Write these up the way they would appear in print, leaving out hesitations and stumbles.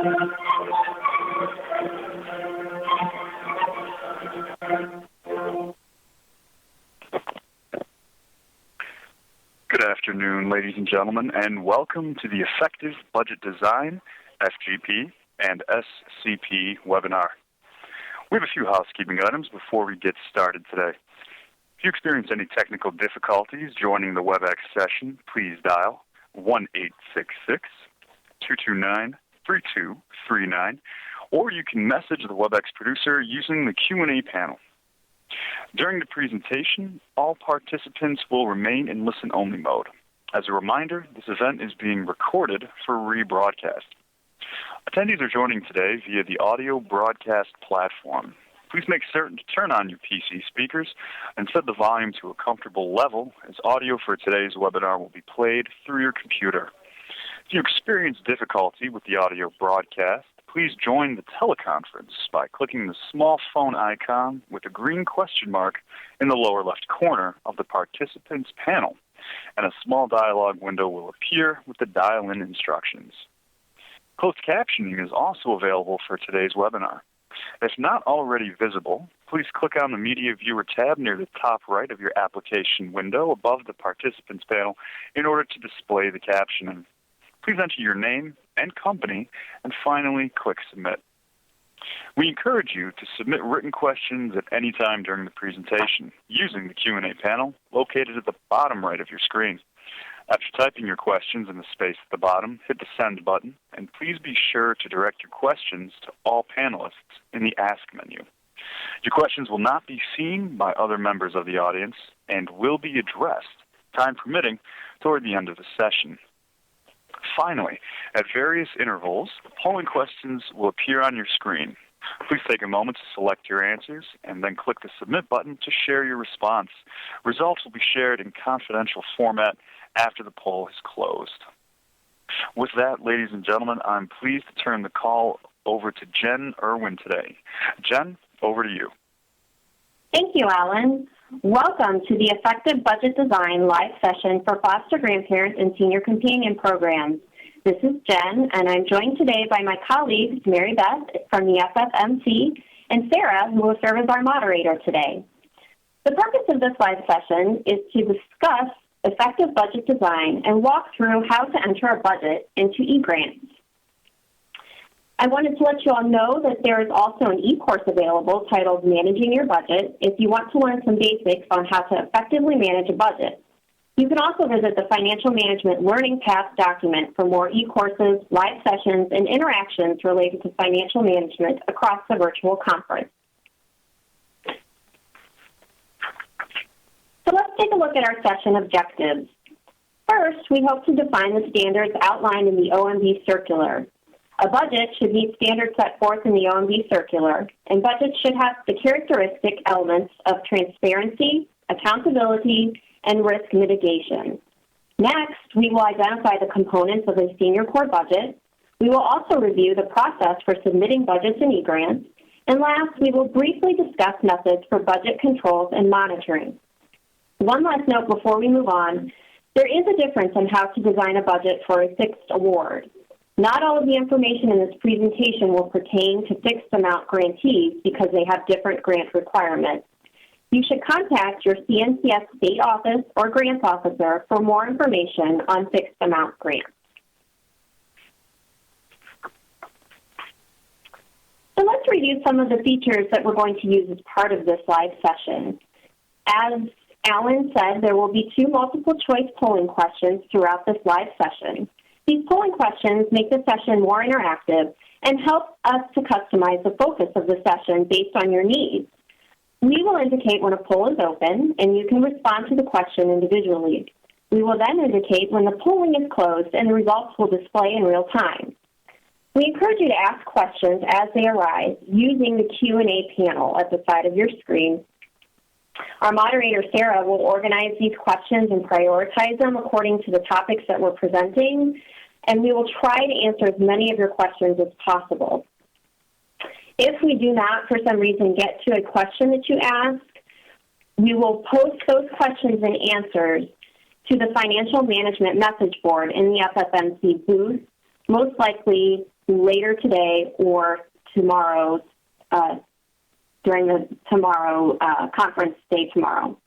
Good afternoon, ladies and gentlemen, and welcome to the Effective Budget Design, FGP, and SCP webinar. We have a few housekeeping items before we get started today. If you experience any technical difficulties joining the WebEx session, please dial 1-866-229-3239, or you can message the WebEx producer using the Q&A panel. During the presentation, all participants will remain in listen-only mode. As a reminder, this event is being recorded for rebroadcast. Attendees are joining today via the audio broadcast platform. Please make certain to turn on your PC speakers and set the volume to a comfortable level, as audio for today's webinar will be played through your computer. If you experience difficulty with the audio broadcast, please join the teleconference by clicking the small phone icon with a green question mark in the lower left corner of the participants panel, and a small dialog window will appear with the dial-in instructions. Closed captioning is also available for today's webinar. If not already visible, please click on the Media Viewer tab near the top right of your application window above the participants panel in order to display the captioning. Please enter your name and company, and finally click Submit. We encourage you to submit written questions at any time during the presentation using the Q&A panel located at the bottom right of your screen. After typing your questions in the space at the bottom, hit the Send button, and please be sure to direct your questions to all panelists in the Ask menu. Your questions will not be seen by other members of the audience and will be addressed, time permitting, toward the end of the session. Finally, at various intervals, polling questions will appear on your screen. Please take a moment to select your answers and then click the Submit button to share your response. Results will be shared in confidential format after the poll is closed. With that, ladies and gentlemen, I'm pleased to turn the call over to Jen Irwin today. Jen, over to you. Thank you, Alan. Welcome to the Effective Budget Design live session for foster grandparents and senior companion programs. This is Jen, and I'm joined today by my colleagues, Mary Beth from the FFMC and Sarah, who will serve as our moderator today. The purpose of this live session is to discuss effective budget design and walk through how to enter a budget into eGrants. I wanted to let you all know that there is also an e-course available titled Managing Your Budget if you want to learn some basics on how to effectively manage a budget. You can also visit the Financial Management Learning Path document for more e-courses, live sessions, and interactions related to financial management across the virtual conference. So let's take a look at our session objectives. First, we hope to define the standards outlined in the OMB circular. A budget should meet standards set forth in the OMB circular, and budgets should have the characteristic elements of transparency, accountability, and risk mitigation. Next, we will identify the components of a senior core budget. We will also review the process for submitting budgets and eGrants. And last, we will briefly discuss methods for budget controls and monitoring. One last note before we move on, there is a difference in how to design a budget for a fixed award. Not all of the information in this presentation will pertain to fixed amount grantees because they have different grant requirements. You should contact your CNCS state office or grants officer for more information on fixed amount grants. So let's review some of the features that we're going to use as part of this live session. As Alan said, there will be 2 multiple choice polling questions throughout this live session. These polling questions make the session more interactive and help us to customize the focus of the session based on your needs. We will indicate when a poll is open, and you can respond to the question individually. We will then indicate when the polling is closed, and the results will display in real time. We encourage you to ask questions as they arise using the Q&A panel at the side of your screen. Our moderator, Sarah, will organize these questions and prioritize them according to the topics that we're presenting, and we will try to answer as many of your questions as possible. If we do not, for some reason, get to a question that you ask, we will post those questions and answers to the Financial Management Message Board in the FFMC booth, most likely later today or tomorrow, during the conference day tomorrow.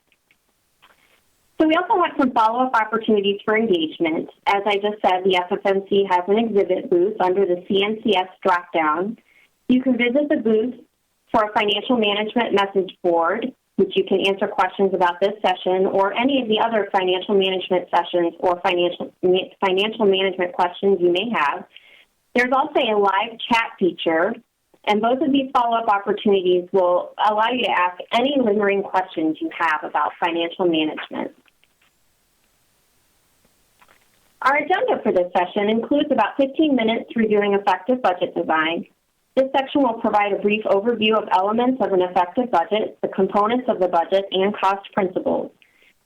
So we also have some follow-up opportunities for engagement. As I just said, the FFMC has an exhibit booth under the CNCS dropdown. You can visit the booth for a financial management message board, which you can answer questions about this session or any of the other financial management sessions or financial management questions you may have. There's also a live chat feature, and both of these follow-up opportunities will allow you to ask any lingering questions you have about financial management. Our agenda for this session includes about 15 minutes reviewing effective budget design. This section will provide a brief overview of elements of an effective budget, the components of the budget, and cost principles.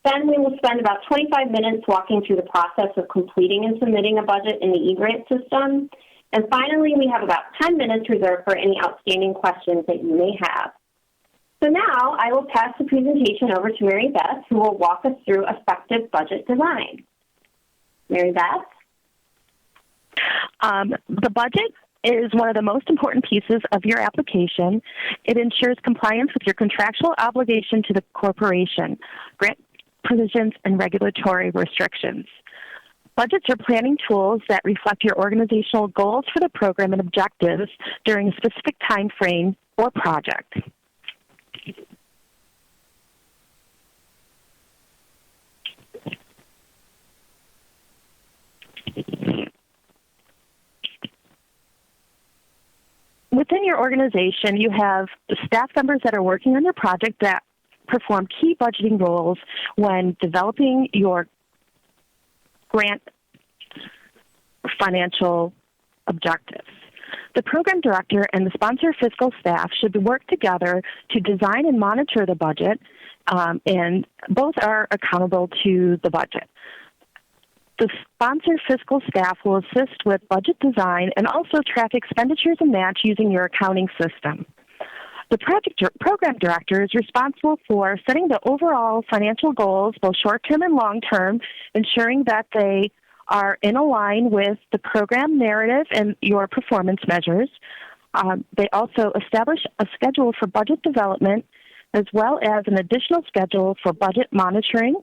Then we will spend about 25 minutes walking through the process of completing and submitting a budget in the eGrant system. And finally, we have about 10 minutes reserved for any outstanding questions that you may have. So now I will pass the presentation over to Mary Beth, who will walk us through effective budget design. Mary Beth? The budget is one of the most important pieces of your application. It ensures compliance with your contractual obligation to the corporation, grant provisions, and regulatory restrictions. Budgets are planning tools that reflect your organizational goals for the program and objectives during a specific time frame or project. Within your organization, you have staff members that are working on your project that perform key budgeting roles when developing your grant financial objectives. The program director and the sponsor fiscal staff should work together to design and monitor the budget, and both are accountable to the budget. The sponsor fiscal staff will assist with budget design and also track expenditures and match using your accounting system. The program director is responsible for setting the overall financial goals, both short-term and long-term, ensuring that they are in line with the program narrative and your performance measures. They also establish a schedule for budget development as well as an additional schedule for budget monitoring.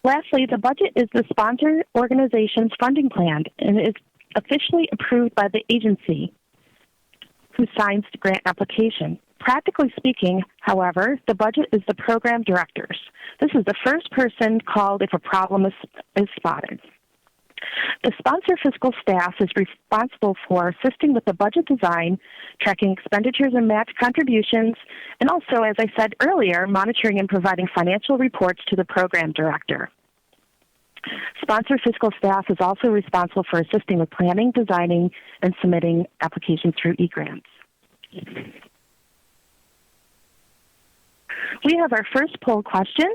Lastly, the budget is the sponsor organization's funding plan and is officially approved by the agency who signs the grant application. Practically speaking, however, the budget is the program director's. This is the first person called if a problem is spotted. The sponsor fiscal staff is responsible for assisting with the budget design, tracking expenditures and match contributions, and also, as I said earlier, monitoring and providing financial reports to the program director. Sponsor fiscal staff is also responsible for assisting with planning, designing, and submitting applications through eGrants. We have our first poll question.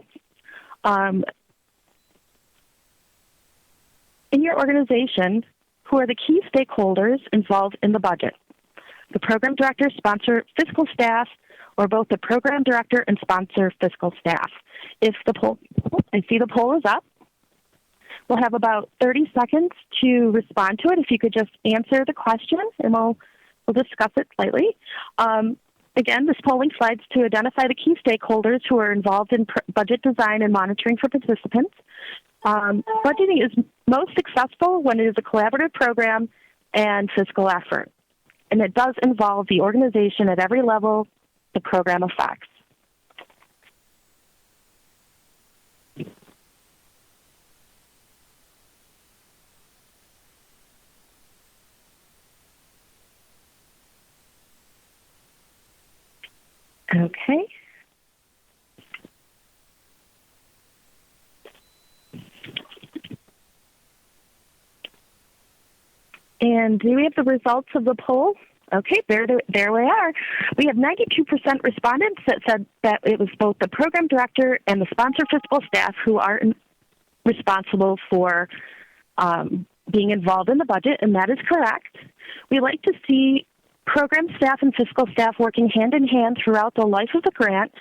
In your organization, who are the key stakeholders involved in the budget? The program director, sponsor fiscal staff, or both the program director and sponsor fiscal staff? If the poll, I see the poll is up. We'll have about 30 seconds to respond to it. If you could just answer the question, and we'll discuss it slightly. Again, this polling slides to identify the key stakeholders who are involved in budget design and monitoring for participants. Budgeting is most successful when it is a collaborative program and fiscal effort, and it does involve the organization at every level the program affects. Okay. And do we have the results of the poll? Okay, there we are. We have 92% respondents that said that it was both the program director and the sponsor fiscal staff who are responsible for being involved in the budget, and that is correct. We like to see program staff and fiscal staff working hand in hand throughout the life of the grant,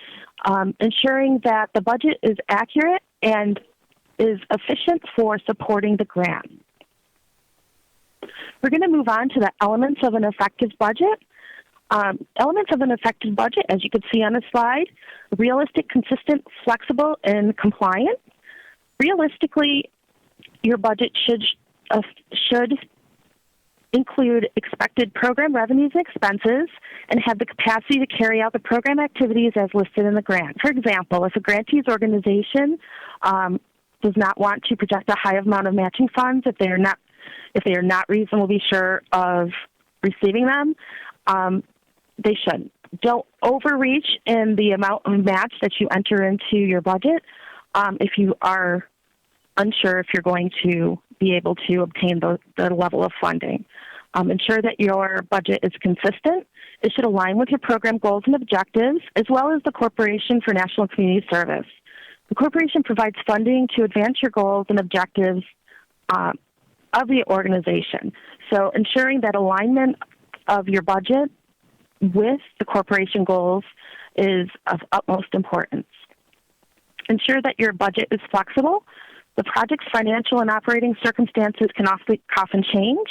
ensuring that the budget is accurate and is efficient for supporting the grant. We're going to move on to the elements of an effective budget. Elements of an effective budget, as you can see on the slide: realistic, consistent, flexible, and compliant. Realistically, your budget should include expected program revenues and expenses and have the capacity to carry out the program activities as listed in the grant. For example, if a grantee's organization does not want to project a high amount of matching funds if they are not reasonably sure of receiving them, they shouldn't. Don't overreach in the amount of match that you enter into your budget if you are unsure if you're going to be able to obtain the level of funding. Ensure that your budget is consistent. It should align with your program goals and objectives, as well as the Corporation for National Community Service. The corporation provides funding to advance your goals and objectives of the organization. So ensuring that alignment of your budget with the corporation goals is of utmost importance. Ensure that your budget is flexible. The project's financial and operating circumstances can often change.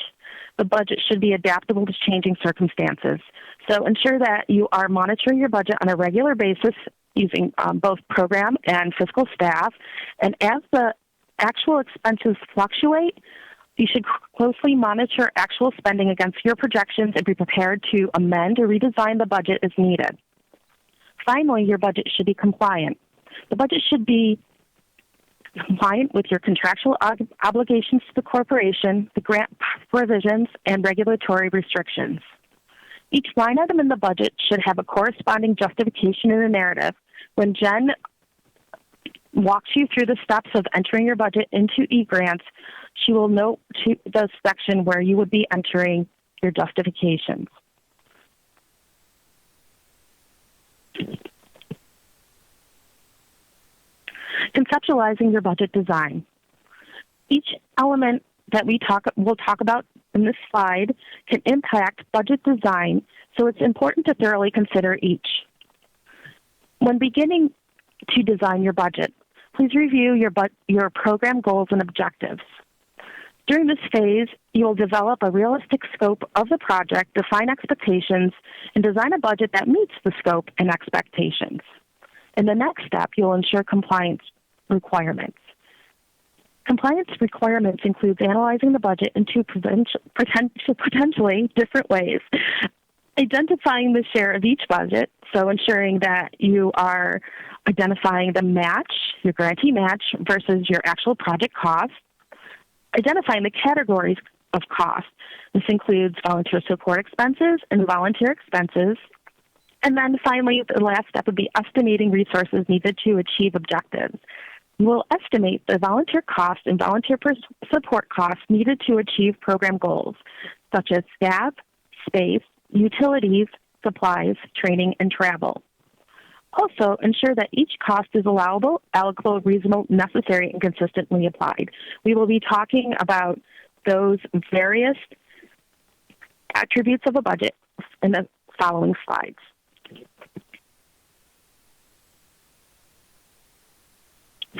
The budget should be adaptable to changing circumstances. So ensure that you are monitoring your budget on a regular basis using both program and fiscal staff. And as the actual expenses fluctuate, you should closely monitor actual spending against your projections and be prepared to amend or redesign the budget as needed. Finally, your budget should be compliant. The budget should be compliant with your contractual obligations to the corporation, the grant provisions, and regulatory restrictions. Each line item in the budget should have a corresponding justification in the narrative. When Jen walks you through the steps of entering your budget into eGrants, she will note the section where you would be entering your justifications. Conceptualizing your budget design. Each element that we'll talk about in this slide can impact budget design, so it's important to thoroughly consider each. When beginning to design your budget, please review your program goals and objectives. During this phase, you will develop a realistic scope of the project, define expectations, and design a budget that meets the scope and expectations. In the next step, you'll ensure compliance requirements. Compliance requirements includes analyzing the budget in two potentially different ways. Identifying the share of each budget, so ensuring that you are identifying the match, your grantee match, versus your actual project cost. Identifying the categories of cost. This includes volunteer support expenses and volunteer expenses. And then finally, the last step would be estimating resources needed to achieve objectives. You will estimate the volunteer cost and volunteer support costs needed to achieve program goals, such as staff, space, utilities, supplies, training, and travel. Also, ensure that each cost is allowable, allocable, reasonable, necessary, and consistently applied. We will be talking about those various attributes of a budget in the following slides.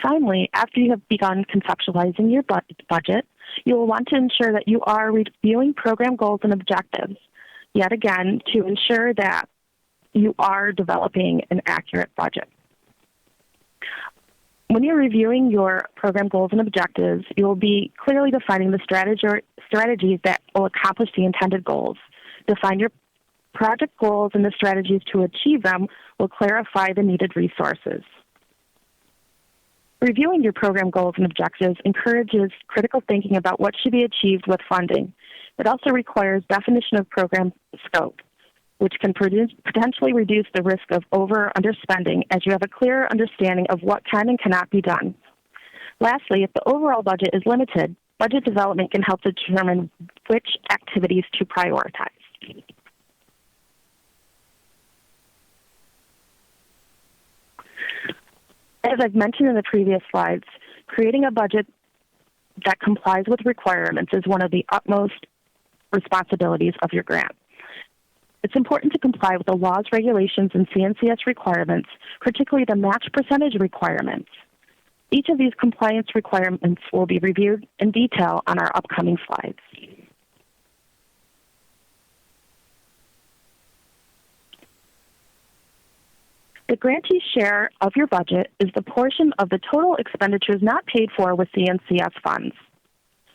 Finally, after you have begun conceptualizing your budget, you will want to ensure that you are reviewing program goals and objectives, yet again, to ensure that you are developing an accurate budget. When you're reviewing your program goals and objectives, you will be clearly defining the strategies that will accomplish the intended goals. Define your project goals, and the strategies to achieve them will clarify the needed resources. Reviewing your program goals and objectives encourages critical thinking about what should be achieved with funding. It also requires definition of program scope, which can potentially reduce the risk of over- or underspending as you have a clearer understanding of what can and cannot be done. Lastly, if the overall budget is limited, budget development can help determine which activities to prioritize. As I've mentioned in the previous slides, creating a budget that complies with requirements is one of the utmost responsibilities of your grant. It's important to comply with the laws, regulations, and CNCS requirements, particularly the match percentage requirements. Each of these compliance requirements will be reviewed in detail on our upcoming slides. The grantee's share of your budget is the portion of the total expenditures not paid for with CNCS funds.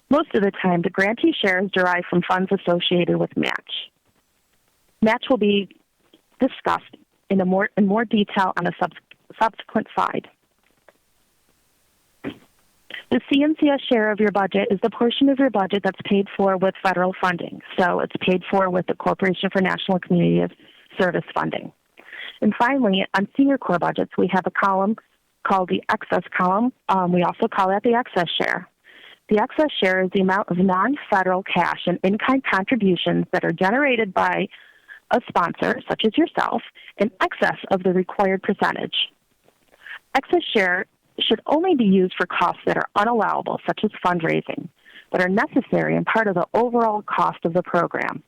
Most of the time, the grantee share is derived from funds associated with match. Match will be discussed in more detail on a subsequent slide. The CNCS share of your budget is the portion of your budget that's paid for with federal funding. So it's paid for with the Corporation for National Community Service funding. And finally, on senior corps budgets, we have a column called the excess column. We also call that the excess share. The excess share is the amount of non-federal cash and in-kind contributions that are generated by a sponsor, such as yourself, in excess of the required percentage. Excess share should only be used for costs that are unallowable, such as fundraising, but are necessary and part of the overall cost of the program.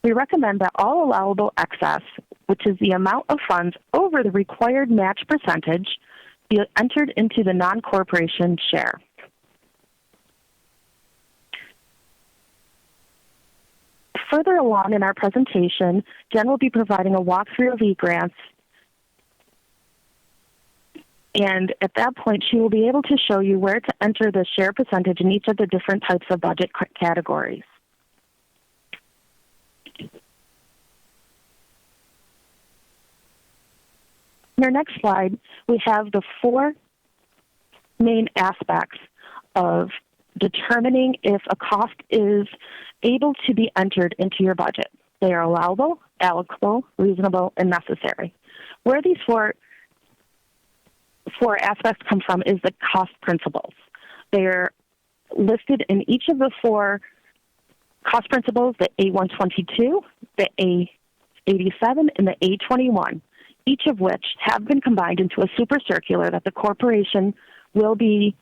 We recommend that all allowable excess, which is the amount of funds over the required match percentage, be entered into the non-corporation share. Further along in our presentation, Jen will be providing a walkthrough of e-grants, and at that point, she will be able to show you where to enter the share percentage in each of the different types of budget categories. In our next slide, we have the four main aspects of determining if a cost is able to be entered into your budget. They are allowable, allocable, reasonable, and necessary. Where these four aspects come from is the cost principles. They are listed in each of the four cost principles, the A122, the A87, and the A21, each of which have been combined into a super circular that the corporation will be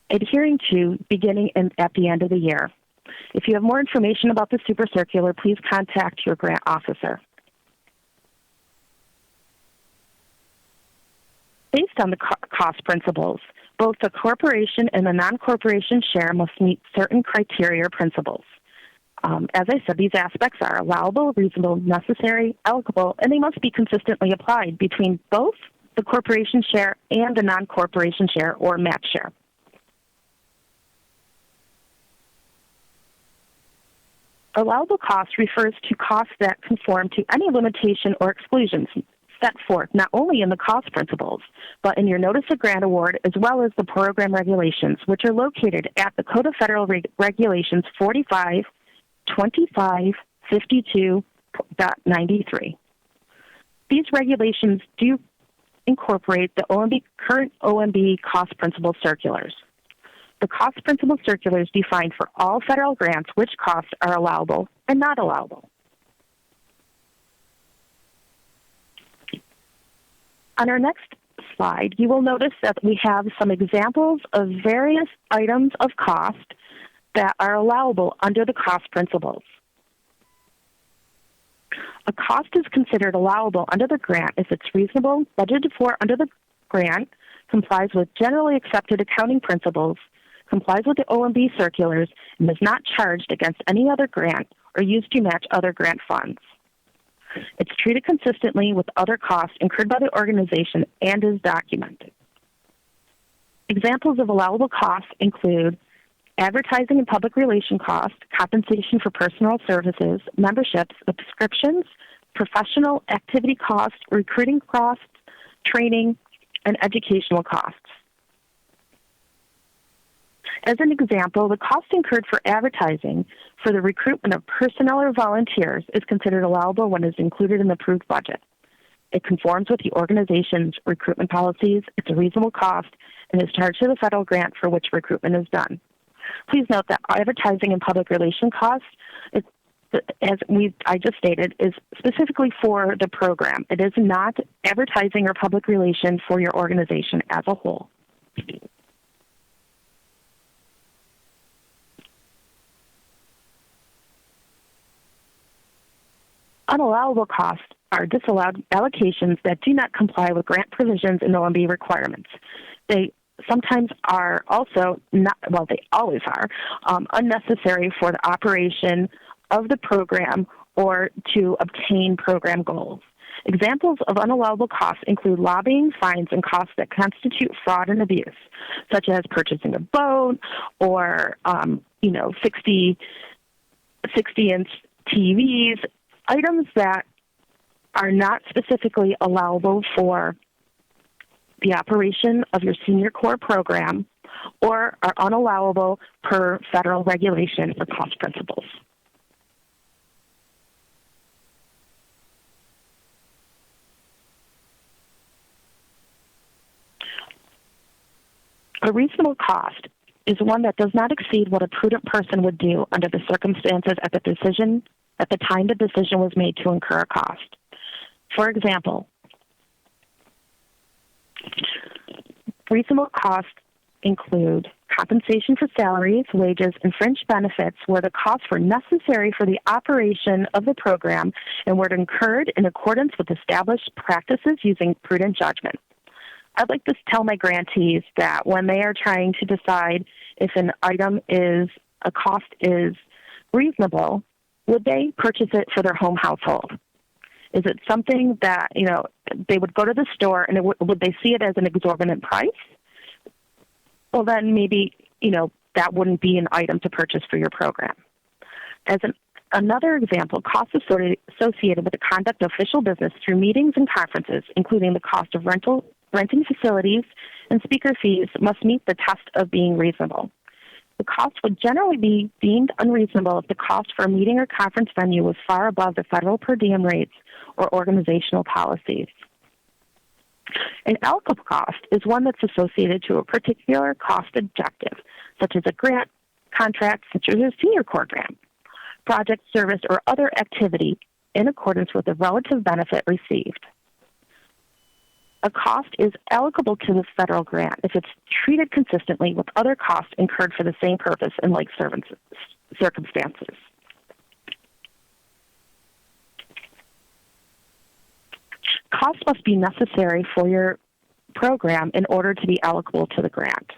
adhering to beginning at the end of the year. If you have more information about the super circular, please contact your grant officer. Based on the cost principles, both the corporation and the non-corporation share must meet certain criteria or principles. As I said, these aspects are allowable, reasonable, necessary, allocable, and they must be consistently applied between both the corporation share and the non-corporation share or match share. Allowable cost refers to costs that conform to any limitation or exclusions set forth not only in the cost principles, but in your Notice of Grant Award as well as the program regulations, which are located at the Code of Federal Regulations 45.25.52.93. These regulations do incorporate the current OMB cost principle circulars. The cost principle circulars define for all federal grants which costs are allowable and not allowable. On our next slide, you will notice that we have some examples of various items of cost that are allowable under the cost principles. A cost is considered allowable under the grant if it's reasonable, budgeted for under the grant, complies with generally accepted accounting principles, complies with the OMB circulars, and is not charged against any other grant or used to match other grant funds. It's treated consistently with other costs incurred by the organization and is documented. Examples of allowable costs include advertising and public relation costs, compensation for personal services, memberships, subscriptions, professional activity costs, recruiting costs, training, and educational costs. As an example, the cost incurred for advertising for the recruitment of personnel or volunteers is considered allowable when it is included in the approved budget. It conforms with the organization's recruitment policies, it's a reasonable cost, and is charged to the federal grant for which recruitment is done. Please note that advertising and public relation costs, I just stated, is specifically for the program. It is not advertising or public relation for your organization as a whole. Unallowable costs are disallowed allocations that do not comply with grant provisions and OMB requirements. They sometimes are also not, well, they always are, unnecessary for the operation of the program or to obtain program goals. Examples of unallowable costs include lobbying, fines, and costs that constitute fraud and abuse, such as purchasing a boat or, 60-inch TVs, items that are not specifically allowable for the operation of your senior core program or are unallowable per federal regulation or cost principles. A reasonable cost is one that does not exceed what a prudent person would do under the circumstances at the time the decision was made to incur a cost. For example, reasonable costs include compensation for salaries, wages, and fringe benefits where the costs were necessary for the operation of the program and were incurred in accordance with established practices using prudent judgment. I'd like to tell my grantees that when they are trying to decide if an item a cost is reasonable, would they purchase it for their home household? Is it something that, they would go to the store and would they see it as an exorbitant price? Well, then maybe, that wouldn't be an item to purchase for your program. As another example, costs associated with the conduct of official business through meetings and conferences, including the cost of renting facilities and speaker fees, must meet the test of being reasonable. The cost would generally be deemed unreasonable if the cost for a meeting or conference venue was far above the federal per diem rates or organizational policies. An eligible cost is one that's associated to a particular cost objective, such as a grant, contract, such as a senior core grant, project, service, or other activity in accordance with the relative benefit received. A cost is eligible to the federal grant if it's treated consistently with other costs incurred for the same purpose in like circumstances. Costs must be necessary for your program in order to be eligible to the grant.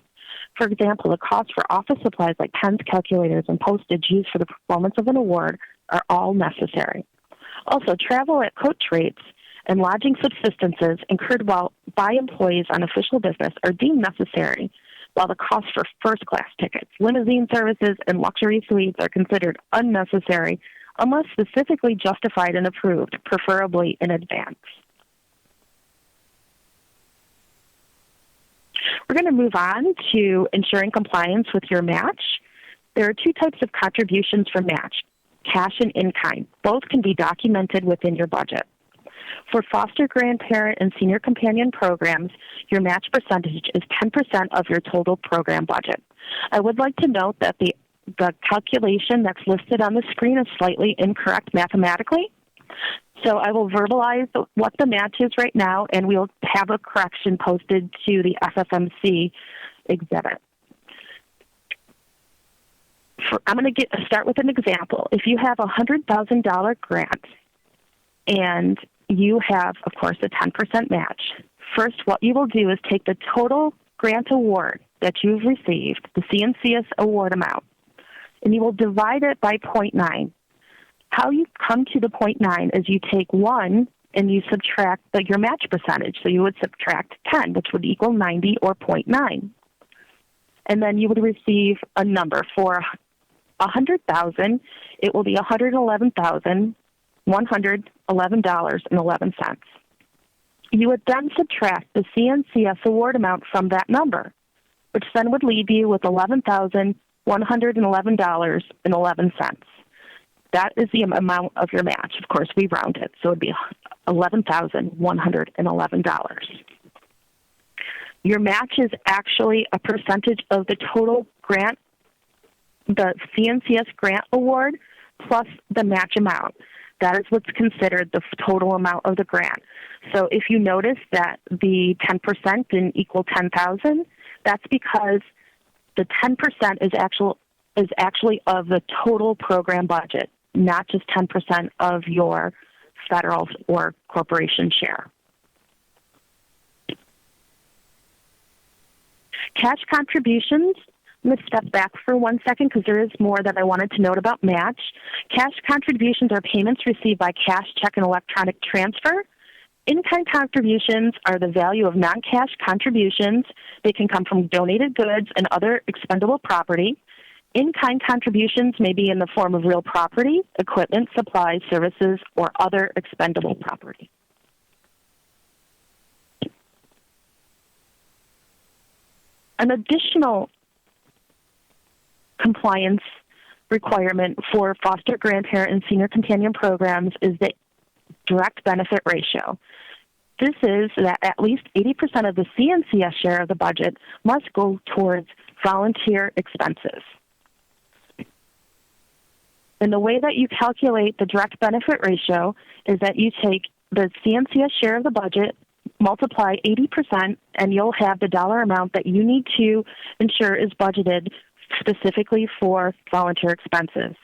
For example, the costs for office supplies like pens, calculators, and postage used for the performance of an award are all necessary. Also, travel at coach rates and lodging subsistences incurred by employees on official business are deemed necessary, while the costs for first-class tickets, limousine services, and luxury suites are considered unnecessary unless specifically justified and approved, preferably in advance. We're going to move on to ensuring compliance with your match. There are two types of contributions for match, cash and in-kind. Both can be documented within your budget. For foster grandparent and senior companion programs, your match percentage is 10% of your total program budget. I would like to note that the calculation that's listed on the screen is slightly incorrect mathematically. So I will verbalize what the match is right now, and we'll have a correction posted to the FFMC exhibit. I'm going to start with an example. If you have a $100,000 grant and you have, of course, a 10% match, first what you will do is take the total grant award that you've received, the CNCS award amount, and you will divide it by 0.9. How you come to the 0.9 is you take 1 and you subtract your match percentage. So you would subtract 10, which would equal 90 or 0.9. And then you would receive a number. For $100,000, it will be $111,111.11. You would then subtract the CNCS award amount from that number, which then would leave you with $11,111.11. That is the amount of your match. Of course, we round it, so it would be $11,111. Your match is actually a percentage of the total grant, the CNCS grant award, plus the match amount. That is what's considered the total amount of the grant. So if you notice that the 10% didn't equal $10,000, that's because the 10% is actually of the total program budget, not just 10% of your federal or corporation share. Cash contributions, I'm going to step back for 1 second because there is more that I wanted to note about match. Cash contributions are payments received by cash, check, and electronic transfer. In-kind contributions are the value of non-cash contributions. They can come from donated goods and other expendable property. In-kind contributions may be in the form of real property, equipment, supplies, services, or other expendable property. An additional compliance requirement for foster grandparent and senior companion programs is the direct benefit ratio. This is that at least 80% of the CNCS share of the budget must go towards volunteer expenses. And the way that you calculate the direct benefit ratio is that you take the CNCS share of the budget, multiply 80%, and you'll have the dollar amount that you need to ensure is budgeted specifically for volunteer expenses.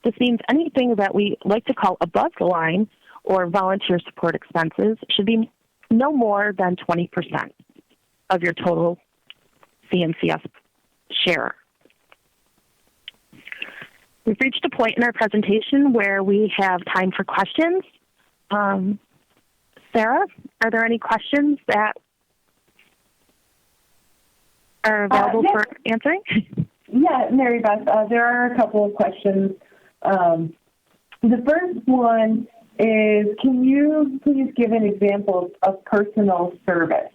This means anything that we like to call above the line or volunteer support expenses should be no more than 20% of your total CNCS share. We've reached a point in our presentation where we have time for questions. Sarah, are there any questions that are available for answering? Yeah, Mary Beth, there are a couple of questions. The first one is, can you please give an example of personal service?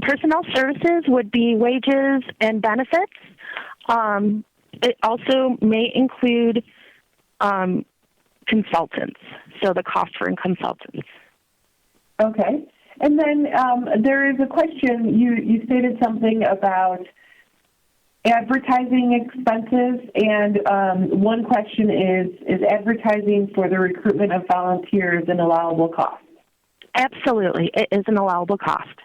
Personal services would be wages and benefits. It also may include consultants, so the cost for consultants. Okay. And then there is a question, you stated something about advertising expenses, and one question is advertising for the recruitment of volunteers an allowable cost? Absolutely. It is an allowable cost.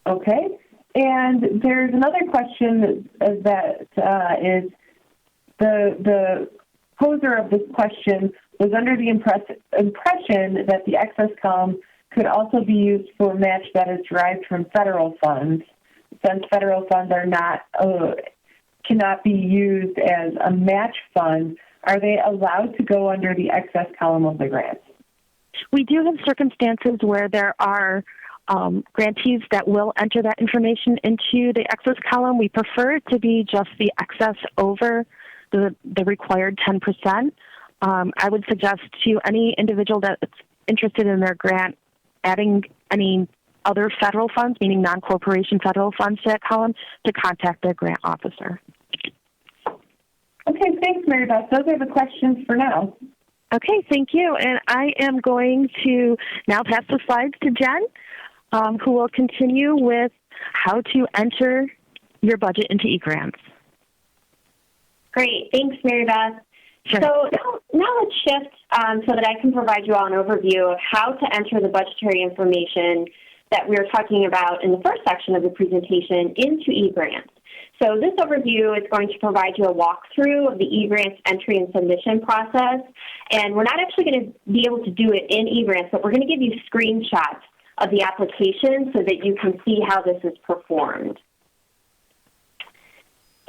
Okay. And there's another question that is the poser of this question was under the impression that the excess column could also be used for a match that is derived from federal funds. Since federal funds are not cannot be used as a match fund, are they allowed to go under the excess column of the grant? We do have circumstances where there are grantees that will enter that information into the excess column. We prefer it to be just the excess over the required 10%. I would suggest to any individual that's interested in their grant adding any other federal funds, meaning non-corporation federal funds to that column, to contact their grant officer. Okay, thanks, Mary Beth. Those are the questions for now. Okay, thank you. And I am going to now pass the slides to Jen, who will continue with how to enter your budget into eGrants. Great. Thanks, Mary Beth. Sure. So now let's shift so that I can provide you all an overview of how to enter the budgetary information that we were talking about in the first section of the presentation into eGrants. So this overview is going to provide you a walkthrough of the eGrants entry and submission process. And we're not actually going to be able to do it in eGrants, but we're going to give you screenshots of the application so that you can see how this is performed.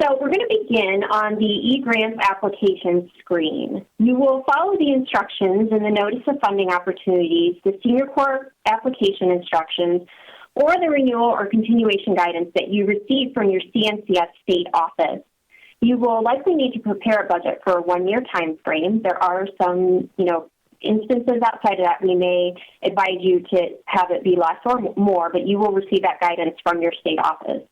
So we're going to begin on the eGrants application screen. You will follow the instructions in the Notice of Funding Opportunities, the Senior Corps application instructions, or the renewal or continuation guidance that you receive from your CNCS state office. You will likely need to prepare a budget for a one-year time frame. There are some, instances outside of that we may advise you to have it be less or more, but you will receive that guidance from your state office.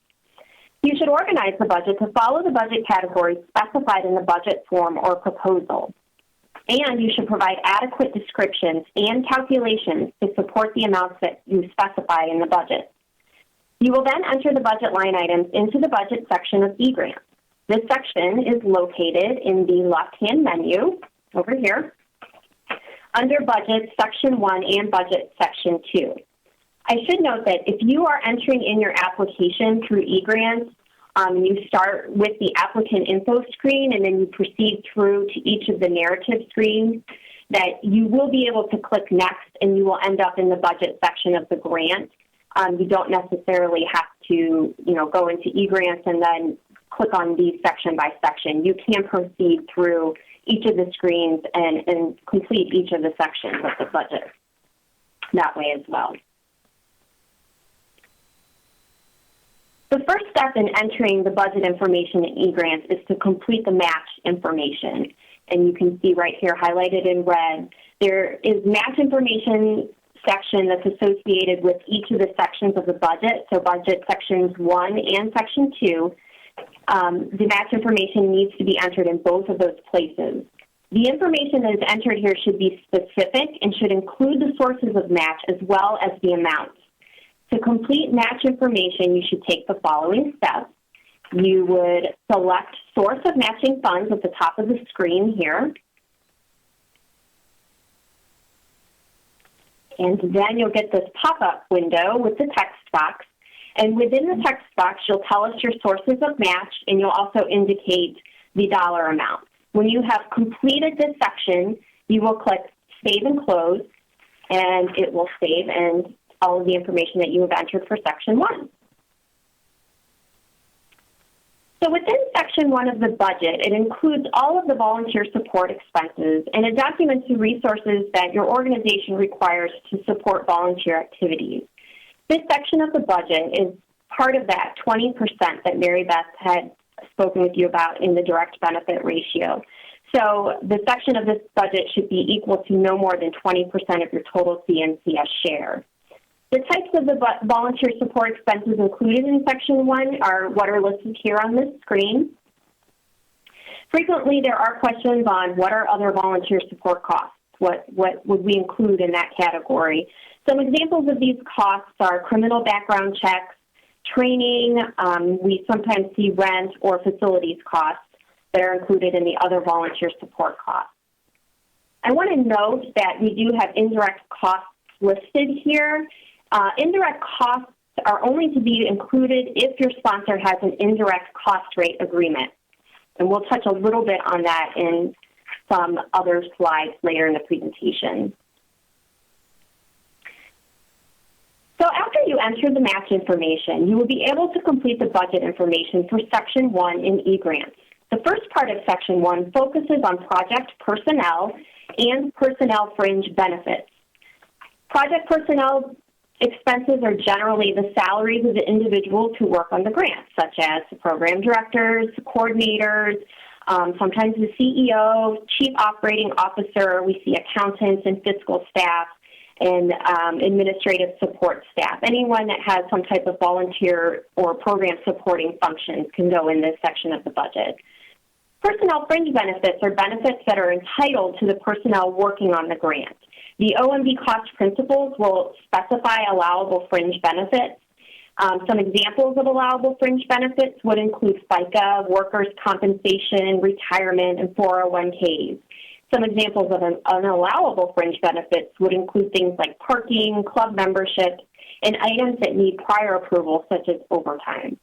You should organize the budget to follow the budget categories specified in the budget form or proposal. And you should provide adequate descriptions and calculations to support the amounts that you specify in the budget. You will then enter the budget line items into the budget section of eGrants. This section is located in the left-hand menu over here under Budget Section 1 and Budget Section 2. I should note that if you are entering in your application through eGrants, you start with the applicant info screen and then you proceed through to each of the narrative screens, that you will be able to click next and you will end up in the budget section of the grant. You don't necessarily have to, go into eGrants and then click on these section by section. You can proceed through each of the screens and complete each of the sections of the budget. that way as well. The first step in entering the budget information in eGrants is to complete the match information. And you can see right here highlighted in red, there is match information section that's associated with each of the sections of the budget, so budget sections 1 and section 2. The match information needs to be entered in both of those places. The information that is entered here should be specific and should include the sources of match as well as the amounts. To complete match information, you should take the following steps. You would select source of matching funds at the top of the screen here. And then you'll get this pop-up window with the text box. And within the text box, you'll tell us your sources of match, and you'll also indicate the dollar amount. When you have completed this section, you will click Save and Close, and it will save and all of the information that you have entered for Section 1. So within Section 1 of the budget, it includes all of the volunteer support expenses, and it documents the resources that your organization requires to support volunteer activities. This section of the budget is part of that 20% that Mary Beth had spoken with you about in the direct benefit ratio. So the section of this budget should be equal to no more than 20% of your total CNCS share. The types of the volunteer support expenses included in Section 1 are what are listed here on this screen. Frequently, there are questions on what are other volunteer support costs? What would we include in that category? Some examples of these costs are criminal background checks, training. We sometimes see rent or facilities costs that are included in the other volunteer support costs. I want to note that we do have indirect costs listed here. Indirect costs are only to be included if your sponsor has an indirect cost rate agreement. And we'll touch a little bit on that in some other slides later in the presentation. So after you enter the match information, you will be able to complete the budget information for Section 1 in eGrants. The first part of Section 1 focuses on project personnel and personnel fringe benefits. Project personnel expenses are generally the salaries of the individuals who work on the grant, such as the program directors, coordinators, sometimes the CEO, chief operating officer. We see accountants and fiscal staff and administrative support staff. Anyone that has some type of volunteer or program supporting functions can go in this section of the budget. Personnel fringe benefits are benefits that are entitled to the personnel working on the grant. The OMB cost principles will specify allowable fringe benefits. Some examples of allowable fringe benefits would include FICA, workers' compensation, retirement, and 401ks. Some examples of unallowable fringe benefits would include things like parking, club membership, and items that need prior approval, such as overtime.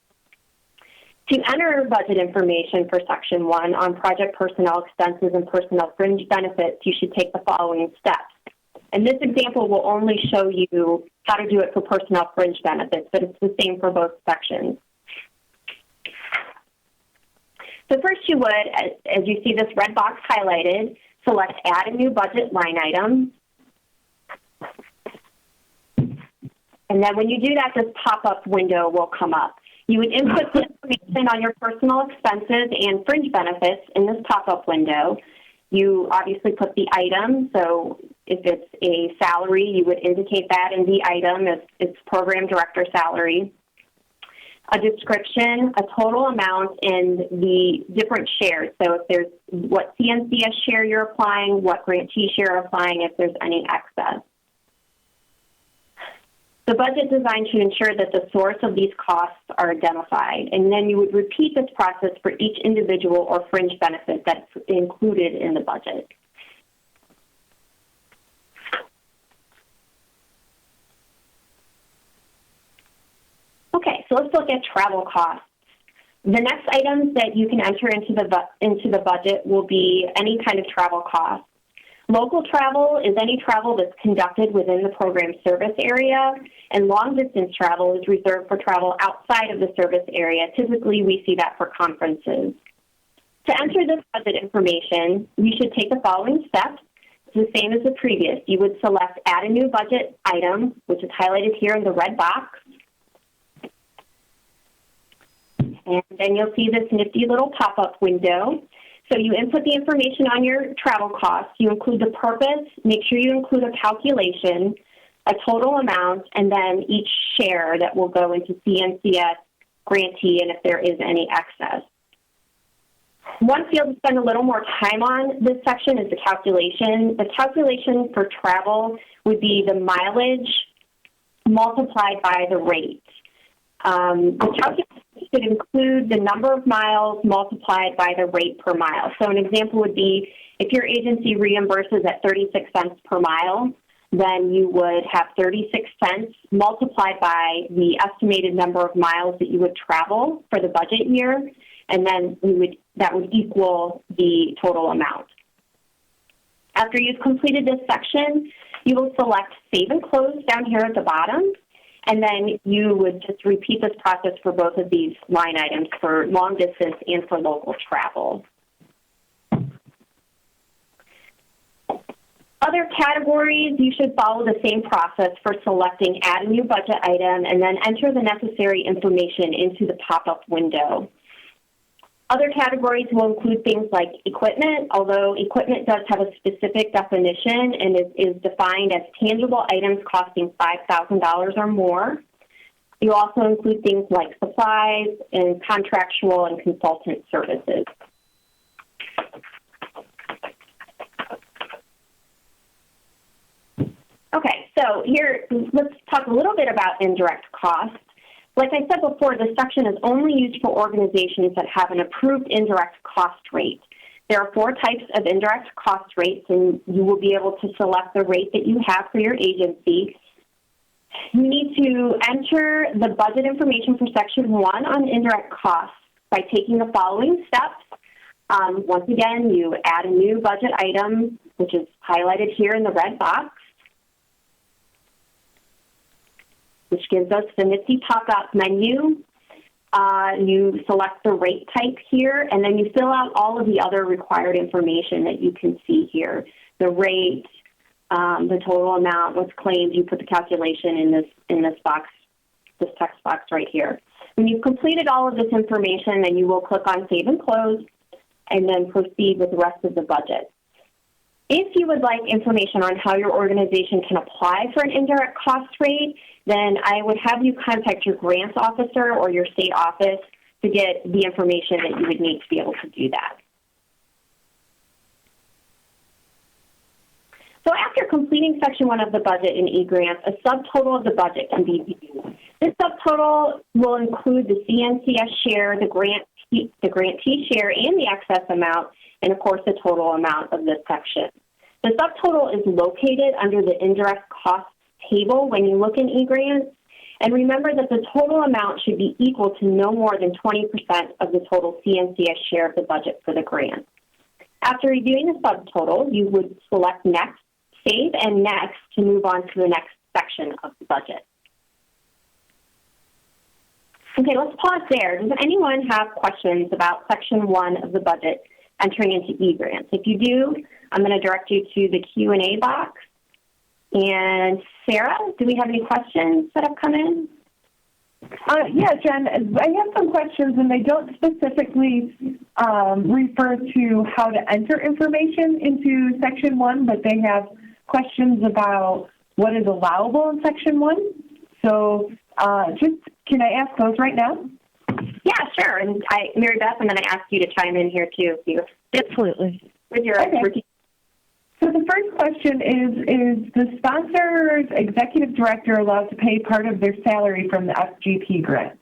To enter budget information for Section 1 on project personnel expenses and personnel fringe benefits, you should take the following steps. And this example will only show you how to do it for personnel fringe benefits, but it's the same for both sections. So first you would, as you see this red box highlighted, select Add a New Budget Line Item. And then when you do that, this pop-up window will come up. You would input the information on your personal expenses and fringe benefits in this pop-up window. You obviously put the item, so if it's a salary, you would indicate that in the item if it's program director salary. A description, a total amount, and the different shares. So if there's what CNCS share you're applying, what grantee share you're applying, if there's any excess. The budget design should ensure that the source of these costs are identified, and then you would repeat this process for each individual or fringe benefit that's included in the budget. Okay, so let's look at travel costs. The next items that you can enter into the budget will be any kind of travel costs. Local travel is any travel that's conducted within the program service area, and long-distance travel is reserved for travel outside of the service area. Typically, we see that for conferences. To enter this budget information, you should take the following steps. the same as the previous. You would select Add a New Budget Item, which is highlighted here in the red box. And then you'll see this nifty little pop-up window. So you input the information on your travel costs. You include the purpose. Make sure you include a calculation, a total amount, and then each share that will go into CNCS, grantee, and if there is any excess. One field to spend a little more time on this section is the calculation. The calculation for travel would be the mileage multiplied by the rate. The calculation should include the number of miles multiplied by the rate per mile. So an example would be if your agency reimburses at 36 cents per mile, then you would have 36 cents multiplied by the estimated number of miles that you would travel for the budget year, and then that would equal the total amount. After you've completed this section, you will select Save and Close down here at the bottom, and then you would just repeat this process for both of these line items for long distance and for local travel. Other categories, you should follow the same process for selecting Add a New Budget Item and then enter the necessary information into the pop-up window. Other categories will include things like equipment, although equipment does have a specific definition and is defined as tangible items costing $5,000 or more. You also include things like supplies and contractual and consultant services. Okay, so here, let's talk a little bit about indirect costs. Like I said before, this section is only used for organizations that have an approved indirect cost rate. There are 4 types of indirect cost rates, and you will be able to select the rate that you have for your agency. You need to enter the budget information from Section 1 on indirect costs by taking the following steps. Once again, you add a new budget item, which is highlighted here in the red box, which gives us the nifty pop-up menu. You select the rate type here, and then you fill out all of the other required information that you can see here. The rate, the total amount, what's claimed. You put the calculation in this box, this text box right here. When you've completed all of this information, then you will click on Save and Close, and then proceed with the rest of the budget. If you would like information on how your organization can apply for an indirect cost rate, then I would have you contact your grants officer or your state office to get the information that you would need to be able to do that. So after completing Section 1 of the budget in eGrants, a subtotal of the budget can be viewed. This subtotal will include the CNCS share, the grantee share, and the excess amount, and of course the total amount of this section. The subtotal is located under the indirect costs table when you look in eGrants, and remember that the total amount should be equal to no more than 20% of the total CNCS share of the budget for the grant. After reviewing the subtotal, you would select Next, Save, and Next to move on to the next section of the budget. Okay, let's pause there. Does anyone have questions about Section 1 of the budget entering into eGrants? If you do, I'm going to direct you to the Q&A box. And Sarah, do we have any questions that have come in? Yeah, Jen, I have some questions, and they don't specifically refer to how to enter information into Section 1, but they have questions about what is allowable in Section 1. So can I ask those right now? Yeah, sure. And Mary Beth, I'm going to ask you to chime in here, too. Absolutely. With your expertise. So the first question is the sponsor's executive director allowed to pay part of their salary from the FGP grant?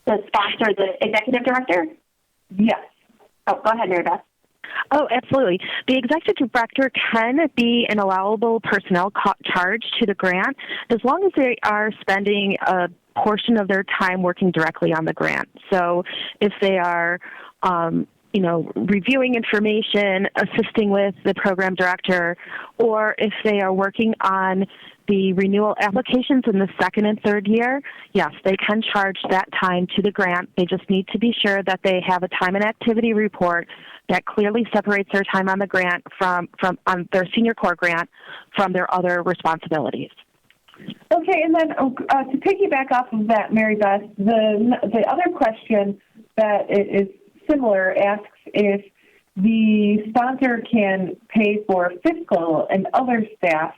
The sponsor, the executive director? Yes. Oh, go ahead, Mary Beth. Oh, absolutely. The executive director can be an allowable personnel charge to the grant as long as they are spending a portion of their time working directly on the grant. So if they are reviewing information, assisting with the program director, or if they are working on the renewal applications in the second and third year, yes, they can charge that time to the grant. They just need to be sure that they have a time and activity report that clearly separates their time on the grant from on their senior core grant from their other responsibilities. Okay, and then to piggyback off of that, Mary Beth, the other question that is similar asks if the sponsor can pay for fiscal and other staff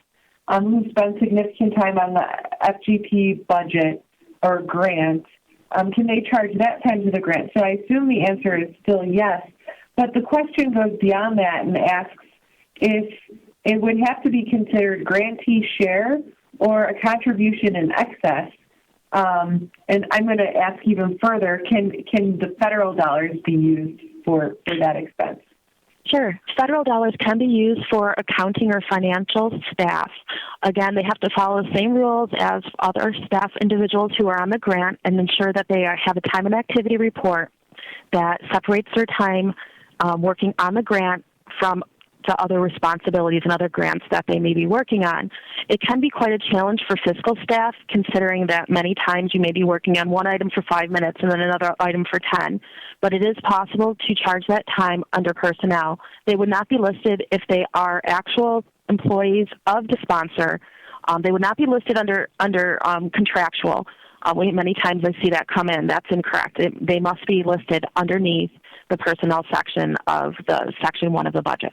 who spend significant time on the FGP budget or grant. Can they charge that time to the grant? So I assume the answer is still yes, but the question goes beyond that and asks if it would have to be considered grantee share or a contribution in excess. And I'm going to ask even further, can the federal dollars be used for that expense? Sure. Federal dollars can be used for accounting or financial staff. Again, they have to follow the same rules as other staff individuals who are on the grant and ensure that they have a time and activity report that separates their time working on the grant from to other responsibilities and other grants that they may be working on. It can be quite a challenge for fiscal staff, considering that many times you may be working on one item for 5 minutes and then another item for 10. But it is possible to charge that time under personnel. They would not be listed if they are actual employees of the sponsor. They would not be listed under contractual. Many times I see that come in. That's incorrect. They must be listed underneath the personnel section of the Section 1 of the budget.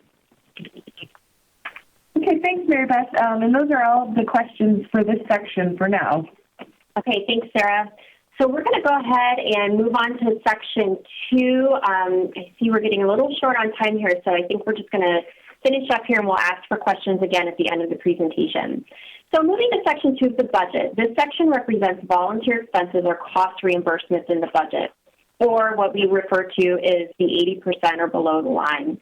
Okay, thanks, Mary Beth. And those are all the questions for this section for now. Okay, thanks, Sarah. So we're going to go ahead and move on to Section 2. I see we're getting a little short on time here, so I think we're just going to finish up here and we'll ask for questions again at the end of the presentation. So moving to Section 2 of the budget, this section represents volunteer expenses or cost reimbursements in the budget, or what we refer to as the 80% or below the line.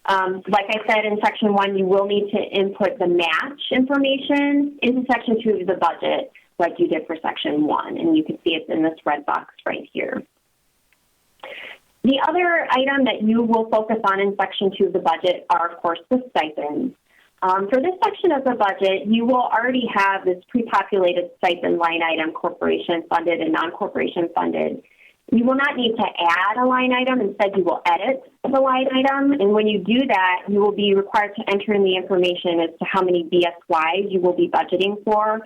Like I said, in Section 1, you will need to input the match information into Section 2 of the budget like you did for Section 1, and you can see it's in this red box right here. The other item that you will focus on in Section 2 of the budget are, of course, the stipends. For this section of the budget, you will already have this pre-populated stipend line item, corporation funded and non-corporation funded. You will not need to add a line item. Instead, you will edit the line item. And when you do that, you will be required to enter in the information as to how many BSYs you will be budgeting for.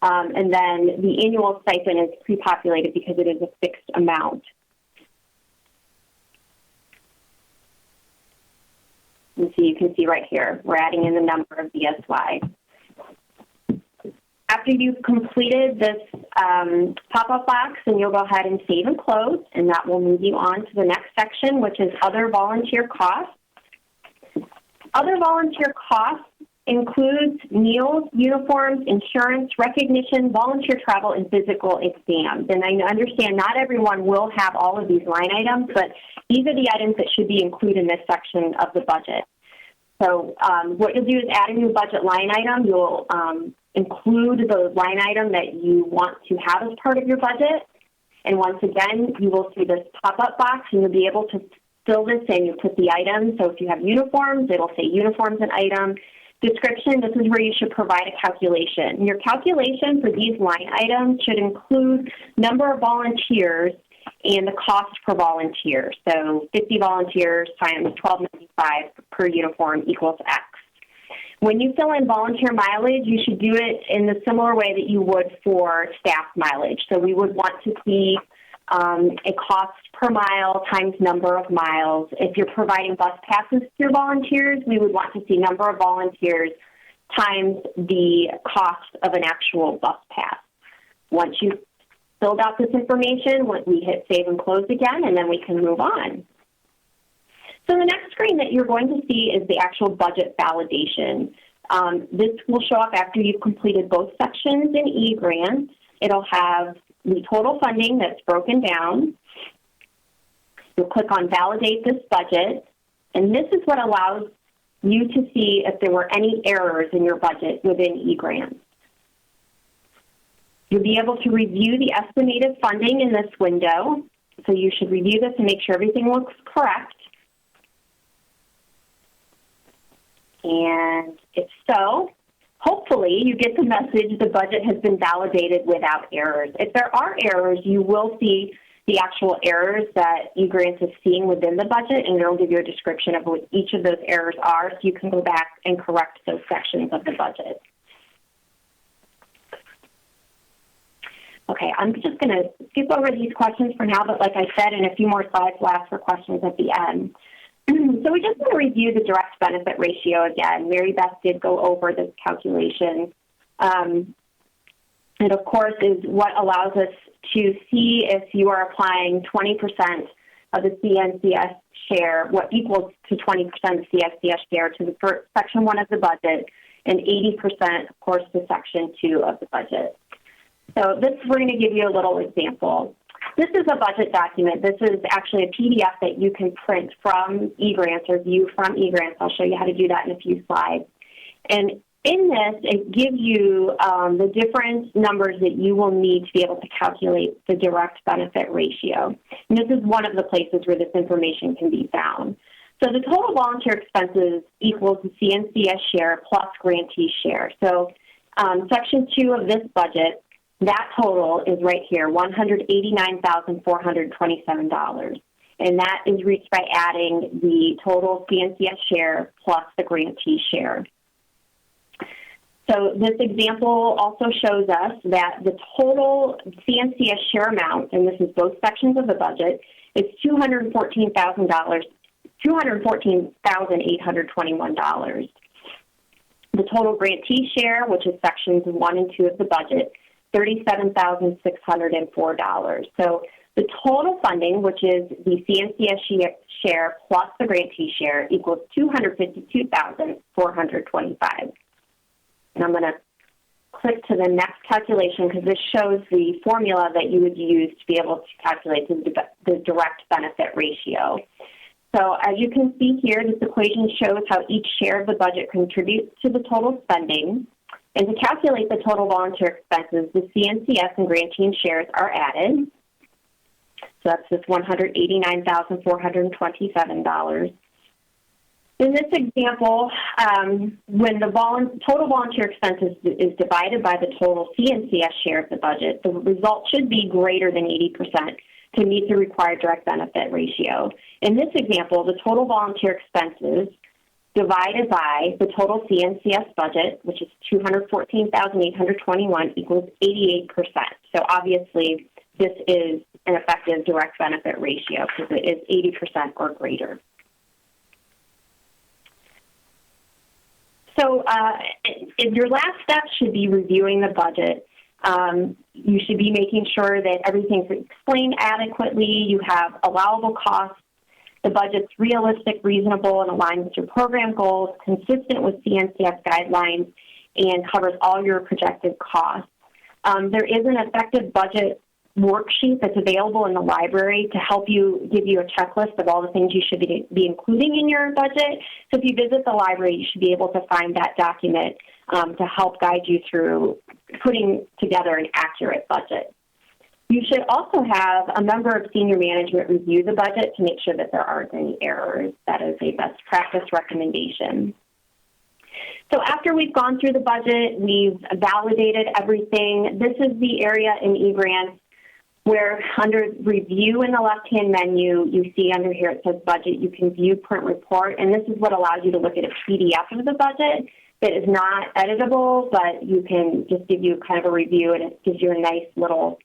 And then the annual stipend is pre-populated because it is a fixed amount. And so you can see right here, we're adding in the number of BSY. After you've completed this pop-up box, then you'll go ahead and save and close, and that will move you on to the next section, which is other volunteer costs. Other volunteer costs includes meals, uniforms, insurance, recognition, volunteer travel, and physical exams. And I understand not everyone will have all of these line items, but these are the items that should be included in this section of the budget. So what you'll do is add a new budget line item. You'll include the line item that you want to have as part of your budget. And once again, you will see this pop-up box, and you'll be able to fill this in. You put the item. So if you have uniforms, it'll say uniforms and item. Description, this is where you should provide a calculation. Your calculation for these line items should include number of volunteers and the cost per volunteer. So 50 volunteers times $12.95 per uniform equals X. When you fill in volunteer mileage, you should do it in the similar way that you would for staff mileage. So we would want to see a cost per mile times number of miles. If you're providing bus passes to your volunteers, we would want to see number of volunteers times the cost of an actual bus pass. Once you've filled out this information, we hit save and close again, and then we can move on. So the next screen that you're going to see is the actual budget validation. This will show up after you've completed both sections in eGrants. It'll have the total funding that's broken down. You'll click on Validate this budget, and this is what allows you to see if there were any errors in your budget within eGrants. You'll be able to review the estimated funding in this window. So you should review this and make sure everything looks correct. And if so, hopefully you get the message the budget has been validated without errors. If there are errors, you will see the actual errors that eGrants is seeing within the budget, and it'll give you a description of what each of those errors are, so you can go back and correct those sections of the budget. Okay, I'm just going to skip over these questions for now, but like I said, in a few more slides, we'll ask for questions at the end. So we just want to review the direct benefit ratio again. Mary Beth did go over this calculation. It, of course, is what allows us to see if you are applying 20% of the CNCS share, what equals to 20% of CSCS share to the first, Section 1 of the budget, and 80%, of course, to Section 2 of the budget. So we're going to give you a little example. This is a budget document. This is actually a PDF that you can print from eGrants or view from eGrants. I'll show you how to do that in a few slides. And in this, it gives you the different numbers that you will need to be able to calculate the direct benefit ratio. And this is one of the places where this information can be found. So the total volunteer expenses equals the CNCS share plus grantee share. So Section 2 of this budget, that total is right here, $189,427. And that is reached by adding the total CNCS share plus the grantee share. So this example also shows us that the total CNCS share amount, and this is both sections of the budget, is $214,821. The total grantee share, which is sections 1 and 2 of the budget, $37,604. So the total funding, which is the CNCS share plus the grantee share, equals $252,425. And I'm going to click to the next calculation because this shows the formula that you would use to be able to calculate the direct benefit ratio. So as you can see here, this equation shows how each share of the budget contributes to the total spending. And to calculate the total volunteer expenses, the CNCS and grantee shares are added. So that's this $189,427. In this example, when the total volunteer expenses is divided by the total CNCS share of the budget, the result should be greater than 80% to meet the required direct benefit ratio. In this example, the total volunteer expenses divided by the total CNCS budget, which is $214,821, equals 88%. So obviously, this is an effective direct benefit ratio because it is 80% or greater. So your last step should be reviewing the budget. You should be making sure that everything's explained adequately, you have allowable costs, the budget's realistic, reasonable, and aligned with your program goals, consistent with CNCS guidelines, and covers all your projected costs. There is an effective budget worksheet that's available in the library to help you, give you a checklist of all the things you should be including in your budget. So if you visit the library, you should be able to find that document to help guide you through putting together an accurate budget. You should also have a member of senior management review the budget to make sure that there aren't any errors. That is a best practice recommendation. So after we've gone through the budget, we've validated everything. This is the area in eGrants where under review in the left-hand menu, you see under here it says budget, you can view print report, and this is what allows you to look at a PDF of the budget that is not editable, but you can just give you kind of a review, and it gives you a nice little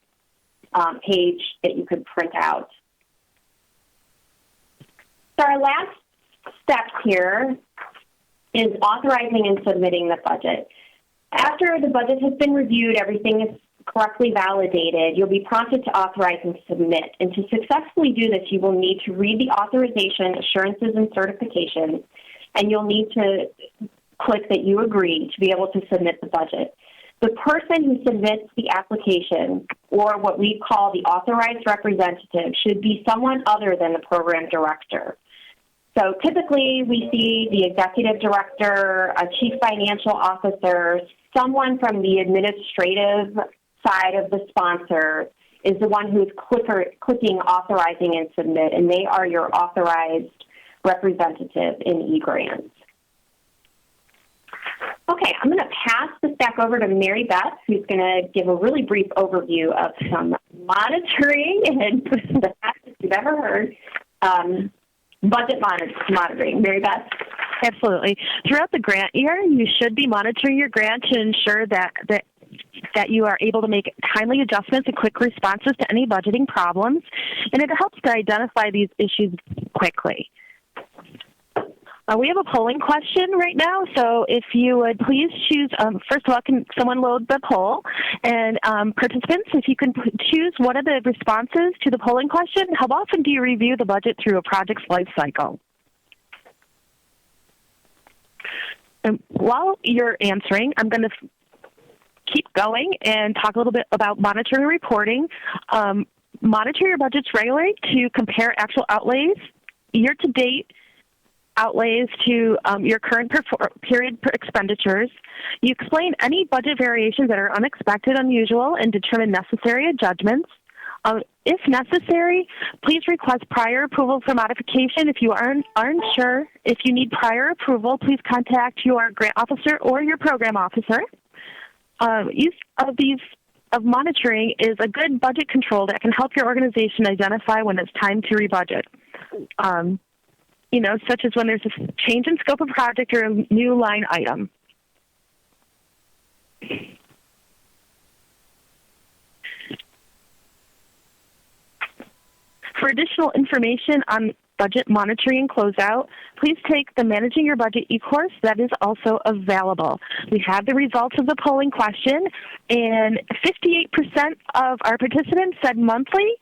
page that you could print out. So our last step here is authorizing and submitting the budget. After the budget has been reviewed, everything is correctly validated, you'll be prompted to authorize and submit. And to successfully do this, you will need to read the authorization, assurances, and certifications, and you'll need to click that you agree to be able to submit the budget. The person who submits the application, or what we call the authorized representative, should be someone other than the program director. So typically we see the executive director, a chief financial officer, someone from the administrative side of the sponsor is the one who's clicking authorizing and submit, and they are your authorized representative in eGrants. Okay, I'm going to pass this back over to Mary Beth, who's going to give a really brief overview of some monitoring and the fastest you've ever heard, budget monitoring. Mary Beth? Absolutely. Throughout the grant year, you should be monitoring your grant to ensure that you are able to make timely adjustments and quick responses to any budgeting problems, and it helps to identify these issues quickly. We have a polling question right now, so if you would please choose, first of all, can someone load the poll? And participants, if you can choose one of the responses to the polling question, how often do you review the budget through a project's life cycle? And while you're answering, I'm going to keep going and talk a little bit about monitoring and reporting. Monitor your budgets regularly to compare actual outlays, year-to-date outlays to your current period expenditures. You explain any budget variations that are unexpected, unusual, and determine necessary adjustments. If necessary, please request prior approval for modification. If you aren't sure if you need prior approval, please contact your grant officer or your program officer. Use of monitoring is a good budget control that can help your organization identify when it's time to rebudget. Such as when there's a change in scope of project or a new line item. For additional information on budget monitoring and closeout, please take the Managing Your Budget e-course that is also available. We have the results of the polling question, and 58% of our participants said monthly,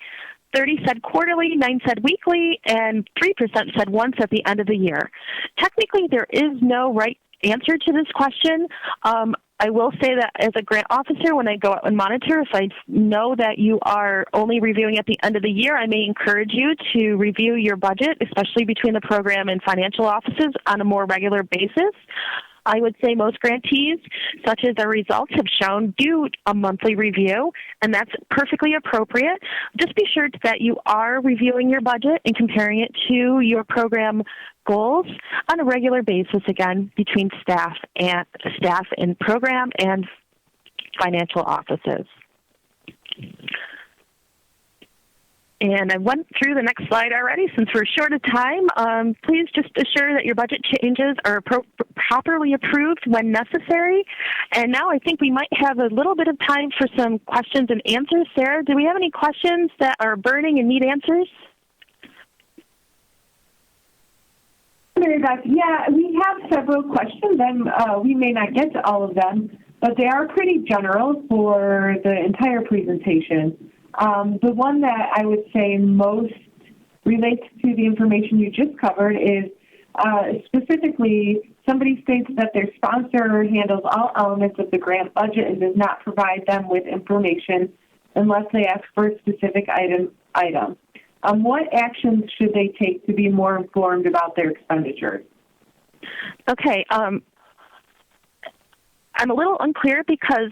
30 said quarterly, 9 said weekly, and 3% said once at the end of the year. Technically, there is no right answer to this question. I will say that as a grant officer, when I go out and monitor, if I know that you are only reviewing at the end of the year, I may encourage you to review your budget, especially between the program and financial offices, on a more regular basis. I would say most grantees, such as our results have shown, do a monthly review, and that's perfectly appropriate. Just be sure that you are reviewing your budget and comparing it to your program goals on a regular basis, again, between staff and program and financial offices. And I went through the next slide already. Since we're short of time, please just assure that your budget changes are properly approved when necessary. And now I think we might have a little bit of time for some questions and answers. Sarah, do we have any questions that are burning and need answers? Mary Beth, yeah, we have several questions, and we may not get to all of them, but they are pretty general for the entire presentation. The one that I would say most relates to the information you just covered is specifically somebody states that their sponsor handles all elements of the grant budget and does not provide them with information unless they ask for a specific item. What actions should they take to be more informed about their expenditures? Okay. I'm a little unclear because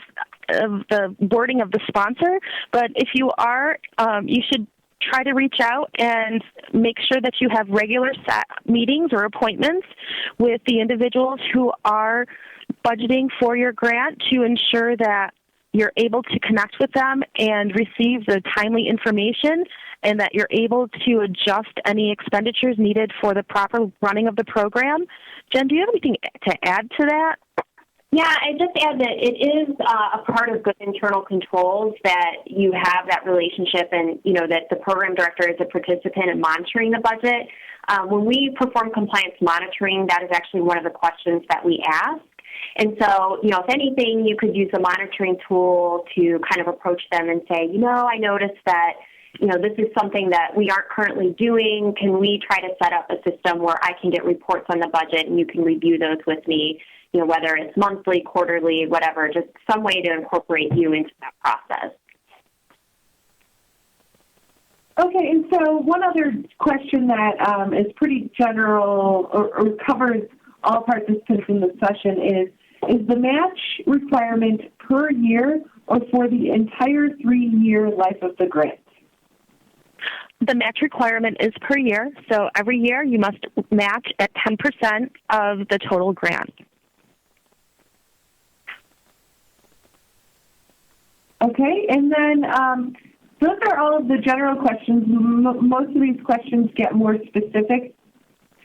of the wording of the sponsor, but if you are, you should try to reach out and make sure that you have regular meetings or appointments with the individuals who are budgeting for your grant to ensure that you're able to connect with them and receive the timely information and that you're able to adjust any expenditures needed for the proper running of the program. Jen, do you have anything to add to that? Yeah, I just add that it is a part of good internal controls that you have that relationship and, that the program director is a participant in monitoring the budget. When we perform compliance monitoring, that is actually one of the questions that we ask. And so, if anything, you could use a monitoring tool to kind of approach them and say, I noticed that, this is something that we aren't currently doing. Can we try to set up a system where I can get reports on the budget and you can review those with me? Whether it's monthly, quarterly, whatever, just some way to incorporate you into that process. Okay, and so one other question that is pretty general or covers all participants in the session is the match requirement per year or for the entire 3-year life of the grant? The match requirement is per year, so every year you must match at 10% of the total grant. Okay, and then those are all of the general questions. Most of these questions get more specific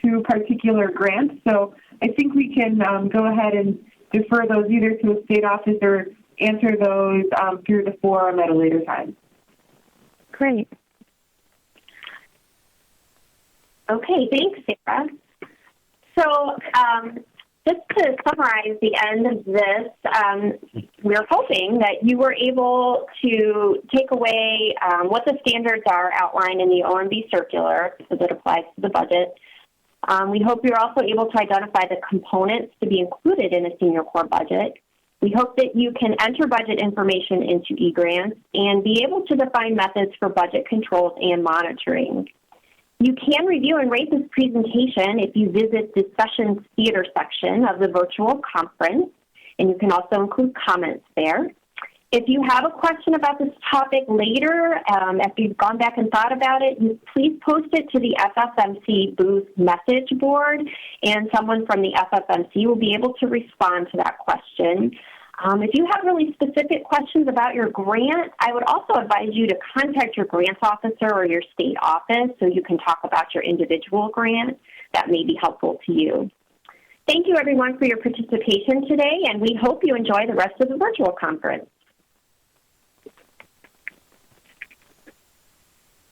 to particular grants, so I think we can go ahead and defer those either to a state office or answer those through the forum at a later time. Great. Okay, thanks, Sarah. So just to summarize the end of this, we're hoping that you were able to take away what the standards are outlined in the OMB circular as it applies to the budget. We hope you're also able to identify the components to be included in a senior core budget. We hope that you can enter budget information into eGrants and be able to define methods for budget controls and monitoring. You can review and rate this presentation if you visit the Sessions Theater section of the virtual conference, and you can also include comments there. If you have a question about this topic later, after you've gone back and thought about it, please post it to the FFMC booth message board, and someone from the FFMC will be able to respond to that question. If you have really specific questions about your grant, I would also advise you to contact your grants officer or your state office so you can talk about your individual grant. That may be helpful to you. Thank you, everyone, for your participation today, and we hope you enjoy the rest of the virtual conference.